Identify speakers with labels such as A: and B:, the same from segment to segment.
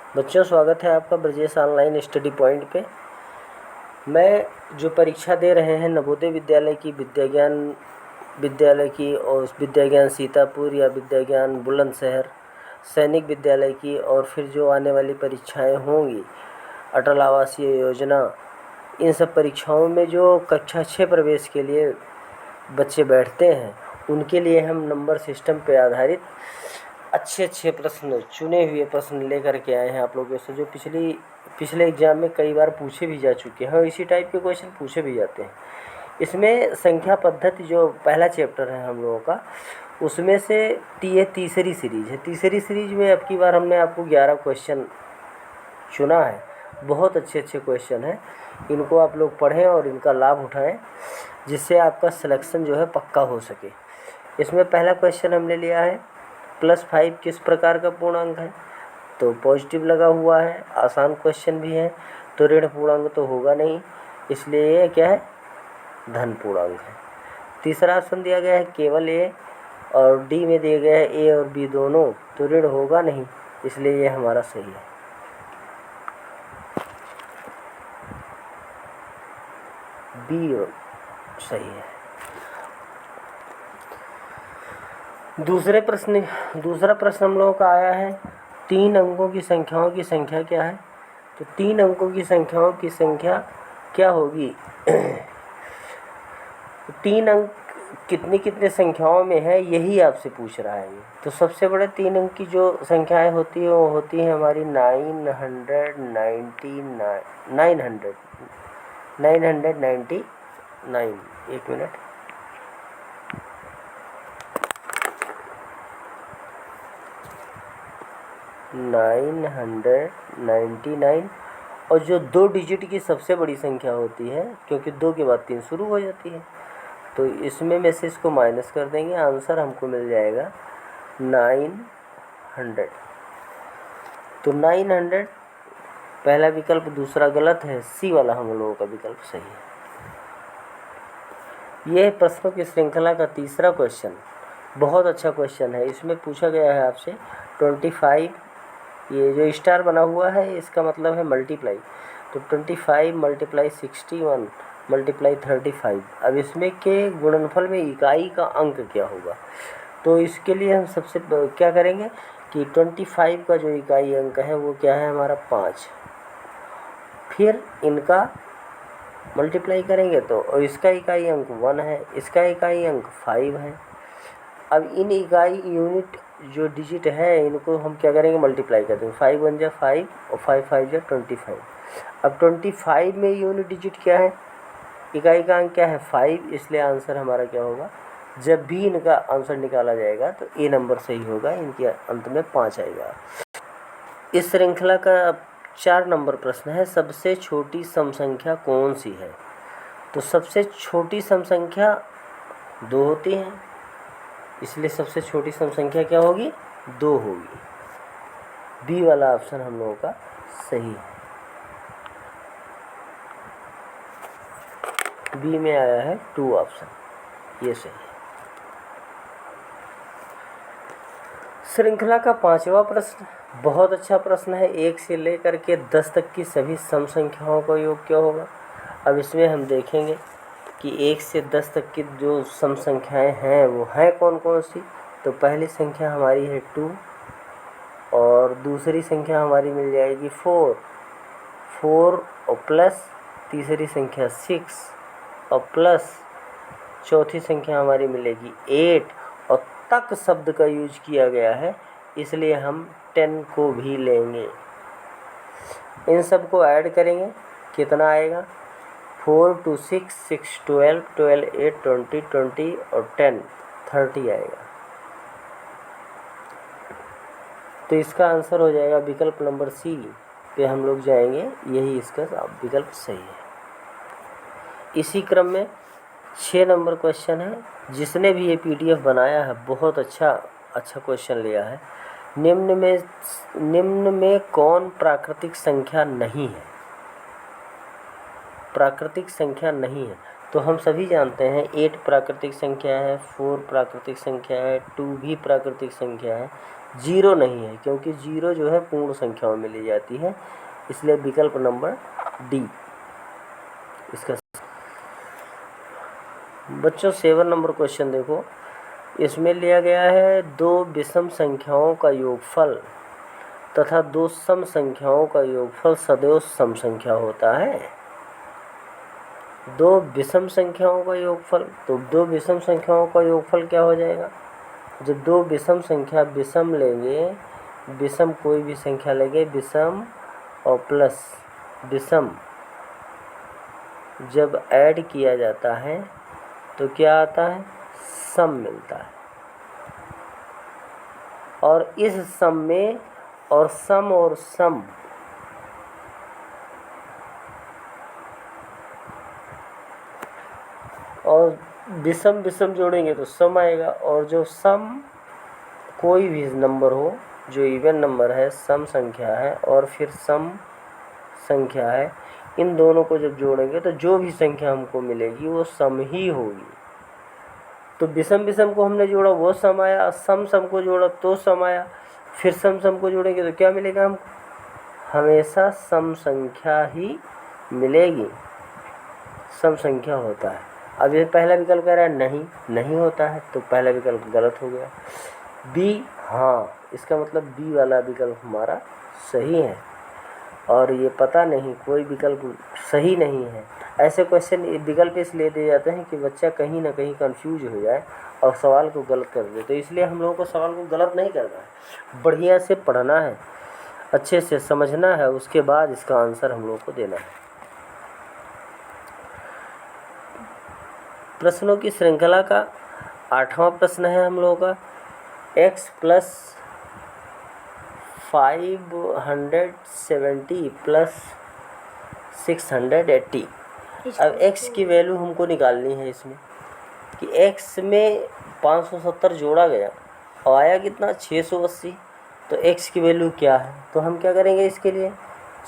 A: बच्चों, स्वागत है आपका ब्रजेश ऑनलाइन स्टडी पॉइंट पे। मैं जो परीक्षा दे रहे हैं नवोदय विद्यालय की, विद्यालय की और विद्या ज्ञान सीतापुर या विद्या ज्ञान बुलंदशहर, सैनिक विद्यालय की, और फिर जो आने वाली परीक्षाएं होंगी अटल आवासीय योजना, इन सब परीक्षाओं में जो कक्षा 6 प्रवेश के लिए बच्चे बैठते हैं उनके लिए हम नंबर सिस्टम पे आधारित अच्छे प्रश्न, चुने हुए प्रश्न लेकर के आए हैं आप लोगों से, जो पिछले एग्ज़ाम में कई बार पूछे भी जा चुके हैं और इसी टाइप के क्वेश्चन पूछे भी जाते हैं। इसमें संख्या पद्धति जो पहला चैप्टर है हम लोगों का, उसमें से ये तीसरी सीरीज है। तीसरी सीरीज में अब की बार हमने आपको 11 क्वेश्चन चुना है। बहुत अच्छे क्वेश्चन हैं, इनको आप लोग पढ़ें और इनका लाभ उठाएं, जिससे आपका सिलेक्शन जो है पक्का हो सके। इसमें पहला क्वेश्चन हमने लिया है +5 किस प्रकार का पूर्णांक है, तो पॉजिटिव लगा हुआ है, आसान क्वेश्चन भी है। तो ऋण पूर्णांक तो होगा नहीं, इसलिए ये क्या है, धन पूर्णांक है। तीसरा ऑप्शन दिया गया है केवल ए, और डी में दिया गया है ए और बी दोनों, तो ऋण होगा नहीं, इसलिए ये हमारा सही है। बी सही है। दूसरा प्रश्न हम लोगों का आया है 3 अंकों की संख्याओं की संख्या क्या है। तो 3 अंकों की संख्याओं की संख्या क्या होगी 3 अंक कितनी संख्याओं में है, यही आपसे पूछ रहा है ये। तो सबसे बड़े 3 अंक की जो संख्याएं होती है वो होती है हमारी 999। एक मिनट, 999। और जो 2 डिजिट की सबसे बड़ी संख्या होती है, क्योंकि 2 के बाद 3 शुरू हो जाती है, तो इसमें में से इसको माइनस कर देंगे, आंसर हमको मिल जाएगा 900। तो 900 पहला विकल्प, दूसरा गलत है, सी वाला हम लोगों का विकल्प सही है। यह प्रश्नों की श्रृंखला का तीसरा क्वेश्चन बहुत अच्छा क्वेश्चन है। इसमें पूछा गया है आपसे 25, ये जो स्टार बना हुआ है इसका मतलब है मल्टीप्लाई, तो 25 × 61 × 35। अब इसमें के गुणनफल में इकाई का अंक क्या होगा, तो इसके लिए हम सबसे क्या करेंगे कि 25 का जो इकाई अंक है वो क्या है हमारा 5, फिर इनका मल्टीप्लाई करेंगे तो, और इसका इकाई अंक 1 है, इसका इकाई अंक 5 है। अब इन इकाई यूनिट जो डिजिट है इनको हम क्या करेंगे, मल्टीप्लाई कर देंगे। 5 × 1 = 5 और 5 × 5 = 25। अब 25 में यूनिट डिजिट क्या है, इकाई का अंक क्या है 5, इसलिए आंसर हमारा क्या होगा, जब भी इनका आंसर निकाला जाएगा तो ए नंबर सही होगा, इनके अंत में 5 आएगा। इस श्रृंखला का 4 नंबर प्रश्न है, सबसे छोटी सम संख्या कौन सी है। तो सबसे छोटी सम संख्या 2 होती है, इसलिए सबसे छोटी सम संख्या क्या होगी, 2 होगी। बी वाला ऑप्शन हम लोगों का सही है। बी में आया है 2 ऑप्शन, ये सही है। श्रृंखला का 5वां प्रश्न बहुत अच्छा प्रश्न है। 1 से लेकर के 10 तक की सभी सम संख्याओं का योग क्या होगा। अब इसमें हम देखेंगे कि 1 से 10 तक की जो सम संख्याएं हैं वो हैं कौन कौन सी। तो पहली संख्या हमारी है 2, और दूसरी संख्या हमारी मिल जाएगी 4 और प्लस तीसरी संख्या 6 और प्लस चौथी संख्या हमारी मिलेगी 8, और तक शब्द का यूज किया गया है, इसलिए हम 10 को भी लेंगे। इन सब को ऐड करेंगे, कितना आएगा, 4 × 6 = 6, 12, 12 × 8 = 20, 20 और 10 30 आएगा। तो इसका आंसर हो जाएगा विकल्प नंबर सी पे हम लोग जाएंगे, यही इसका विकल्प सही है। इसी क्रम में 6 नंबर क्वेश्चन है, जिसने भी ये PDF बनाया है बहुत अच्छा क्वेश्चन लिया है। निम्न में कौन प्राकृतिक संख्या नहीं है, प्राकृतिक संख्या नहीं है। तो हम सभी जानते हैं 8 प्राकृतिक संख्या है, 4 प्राकृतिक संख्या है, 2 भी प्राकृतिक संख्या है, 0 नहीं है, क्योंकि 0 जो है पूर्ण संख्याओं में ली जाती है, इसलिए विकल्प नंबर डी इसका। बच्चों 7 नंबर क्वेश्चन देखो, इसमें लिया गया है 2 विषम संख्याओं का योगफल तथा 2 सम संख्याओं का योगफल सदैव सम संख्या होता है। 2 विषम संख्याओं का योगफल, तो 2 विषम संख्याओं का योगफल क्या हो जाएगा? जब 2 विषम संख्या विषम लेंगे, विषम कोई भी संख्या लेंगे, विषम और प्लस विषम जब ऐड किया जाता है तो क्या आता है? सम मिलता है। और इस सम में और सम और विषम विषम जोड़ेंगे तो सम आएगा। और जो सम कोई भी नंबर हो, जो इवन नंबर है, सम संख्या है और फिर सम संख्या है, इन दोनों को जब जोड़ेंगे तो जो भी संख्या हमको मिलेगी वो सम ही होगी। तो विषम विषम को हमने जोड़ा वो सम आया, सम सम को जोड़ा तो सम आया, फिर सम सम को जोड़ेंगे तो क्या मिलेगा हमको? हमेशा सम संख्या ही मिलेगी, सम संख्या होता है। अब ये पहला विकल्प कह रहा है नहीं होता है, तो पहला विकल्प गलत हो गया। बी, हाँ, इसका मतलब बी वाला विकल्प हमारा सही है। और ये पता नहीं, कोई विकल्प सही नहीं है। ऐसे क्वेश्चन विकल्प इसलिए दिए जाते हैं कि बच्चा कहीं ना कहीं कंफ्यूज हो जाए और सवाल को गलत कर दे। तो इसलिए हम लोगों को सवाल को गलत नहीं करना है, बढ़िया से पढ़ना है, अच्छे से समझना है, उसके बाद इसका आंसर हम लोगों को देना है। प्रश्नों की श्रृंखला का 8वां प्रश्न है हम लोगों का, x + 570 + 680। अब x की वैल्यू हमको निकालनी है इसमें, कि x में 570 जोड़ा गया और आया कितना? 680। तो x की वैल्यू क्या है? तो हम क्या करेंगे इसके लिए?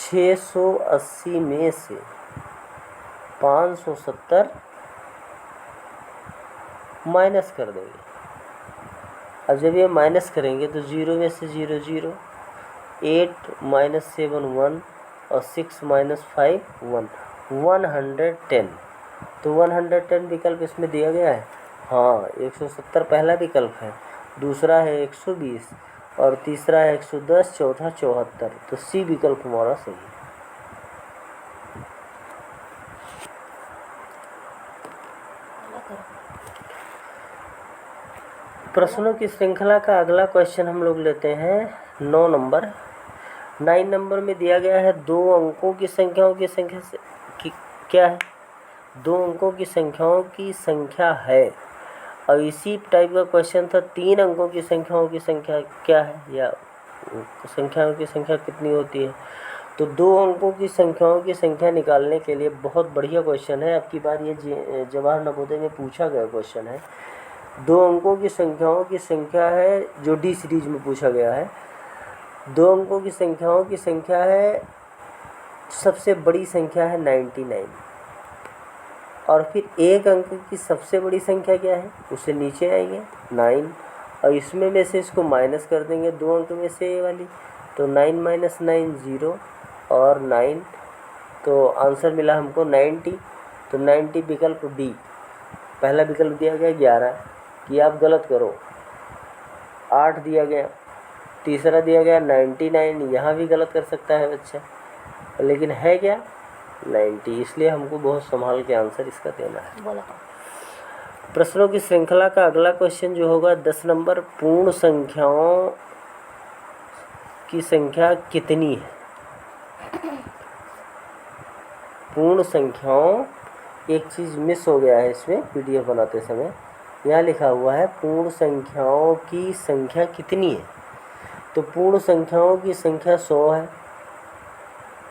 A: 680 में से 570 माइनस कर देंगे। अब जब ये माइनस करेंगे तो 0 में से 0 0, 8 - 7 1 और 6 - 5 1, 110। तो 110 विकल्प इसमें दिया गया है। हाँ, 170 पहला विकल्प है, दूसरा है 120 और तीसरा है 110, चौथा 74। तो सी विकल्प हमारा सही है। प्रश्नों की श्रृंखला का अगला क्वेश्चन हम लोग लेते हैं 9 नंबर। 9 नंबर में दिया गया है 2 अंकों की संख्याओं की संख्या से क्या है? 2 अंकों की संख्याओं की संख्या है। और इसी टाइप का क्वेश्चन था 3 अंकों की संख्याओं की संख्या क्या है, या संख्याओं की संख्या कितनी होती है। तो 2 अंकों की संख्याओं की संख्या निकालने के लिए बहुत बढ़िया क्वेश्चन है। अब की बार ये जवाहर नवोदय में पूछा गया क्वेश्चन है। 2 अंकों की संख्याओं की संख्या है, जो डी सीरीज में पूछा गया है। 2 अंकों की संख्याओं की संख्या है, सबसे बड़ी संख्या है 99। और फिर 1 अंक की सबसे बड़ी संख्या क्या है? उससे नीचे आएंगे 9, और इसमें में से इसको माइनस कर देंगे 2 अंक में से ये वाली, तो 9 - 9 0 और 9, तो आंसर मिला हमको 90। तो 90 विकल्प डी। पहला विकल्प दिया गया 11 कि आप गलत करो, 8 दिया गया, तीसरा दिया गया 99, यहाँ भी गलत कर सकता है बच्चा, लेकिन है क्या? 90। इसलिए हमको बहुत संभाल के आंसर इसका देना है। प्रश्नों की श्रृंखला का अगला क्वेश्चन जो होगा 10 नंबर, पूर्ण संख्याओं की संख्या कितनी है? पूर्ण संख्याओं, एक चीज़ मिस हो गया है इसमें पीडीएफ बनाते समय, यहाँ लिखा हुआ है पूर्ण संख्याओं की संख्या कितनी है। तो पूर्ण संख्याओं की संख्या 100 है,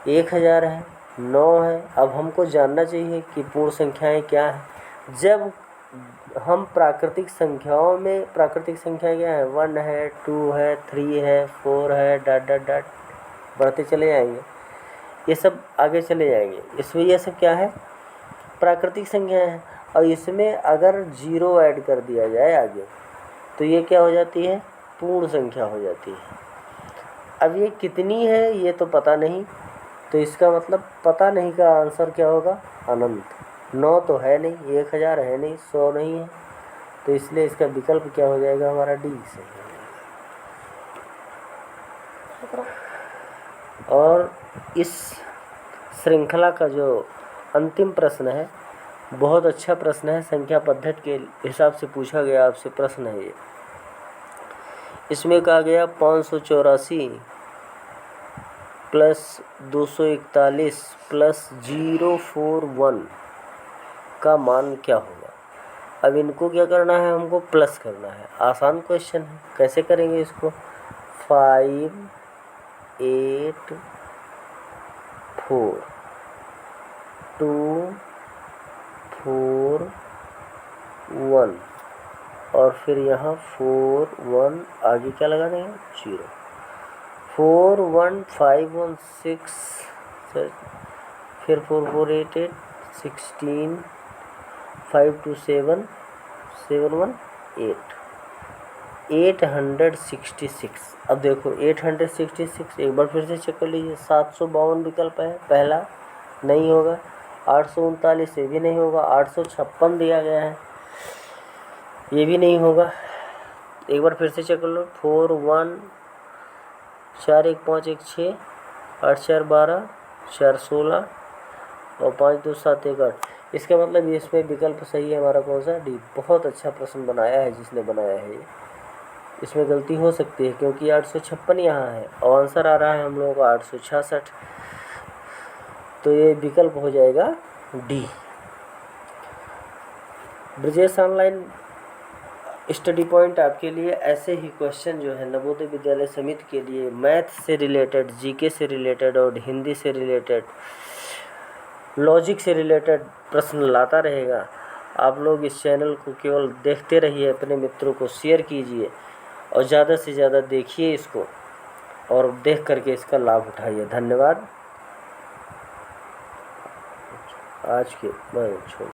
A: 1000 है, 9 है। अब हमको जानना चाहिए कि पूर्ण संख्याएं क्या हैं। जब हम प्राकृतिक संख्याओं में, प्राकृतिक संख्या क्या है? 1 है, 2 है, 3 है, 4 है, डॉट डॉट डॉट बढ़ते चले जाएंगे, ये सब आगे चले जाएंगे। इसमें ये सब क्या है? प्राकृतिक संख्या है, और इसमें अगर 0 ऐड कर दिया जाए आगे तो ये क्या हो जाती है, पूर्ण संख्या हो जाती है। अब ये कितनी है ये तो पता नहीं, तो इसका मतलब पता नहीं का आंसर क्या होगा, अनंत। 9 तो है नहीं, 1000 है नहीं, 100 नहीं है, तो इसलिए इसका विकल्प क्या हो जाएगा हमारा, डी सही हो जाएगा। और इस श्रृंखला का जो अंतिम प्रश्न है, बहुत अच्छा प्रश्न है, संख्या पद्धति के हिसाब से पूछा गया आपसे प्रश्न है ये। इसमें कहा गया 584 प्लस 241 प्लस 041 का मान क्या होगा। अब इनको क्या करना है, हमको प्लस करना है। आसान क्वेश्चन है, कैसे करेंगे इसको, 5 8 4 2 4 1 और फिर यहाँ 4 1 आगे क्या लगा देंगे, 0। 4 1 5 1 6 फिर 4 4 8 8 16 5 2 7 7 1 8 866। अब देखो 866 एक बार फिर से चेक कर लीजिए। 752 विकल्प है, पहला नहीं होगा। 839 ये भी नहीं होगा। 856 दिया गया है, ये भी नहीं होगा। एक बार फिर से चेक कर लो। 4 1 4 1 5 1 6 8 4 12 4 16 और 5 2 7 1 8। इसका मतलब ये इसमें विकल्प सही है हमारा कौन सा, डी। बहुत अच्छा प्रश्न बनाया है जिसने बनाया है ये। इसमें गलती हो सकती है क्योंकि 856 यहाँ है और आंसर आ रहा है हम लोगों का 866, तो ये विकल्प हो जाएगा D. Brajesh online study point आपके लिए ऐसे ही क्वेश्चन जो है नवोदय विद्यालय समिति के लिए मैथ से रिलेटेड, जीके से रिलेटेड और हिंदी से रिलेटेड, लॉजिक से रिलेटेड प्रश्न लाता रहेगा। आप लोग इस चैनल को केवल देखते रहिए, अपने मित्रों को शेयर कीजिए और ज़्यादा से ज़्यादा देखिए इसको और देख करके इसका लाभ उठाइए। धन्यवाद। आज के मैं छोड़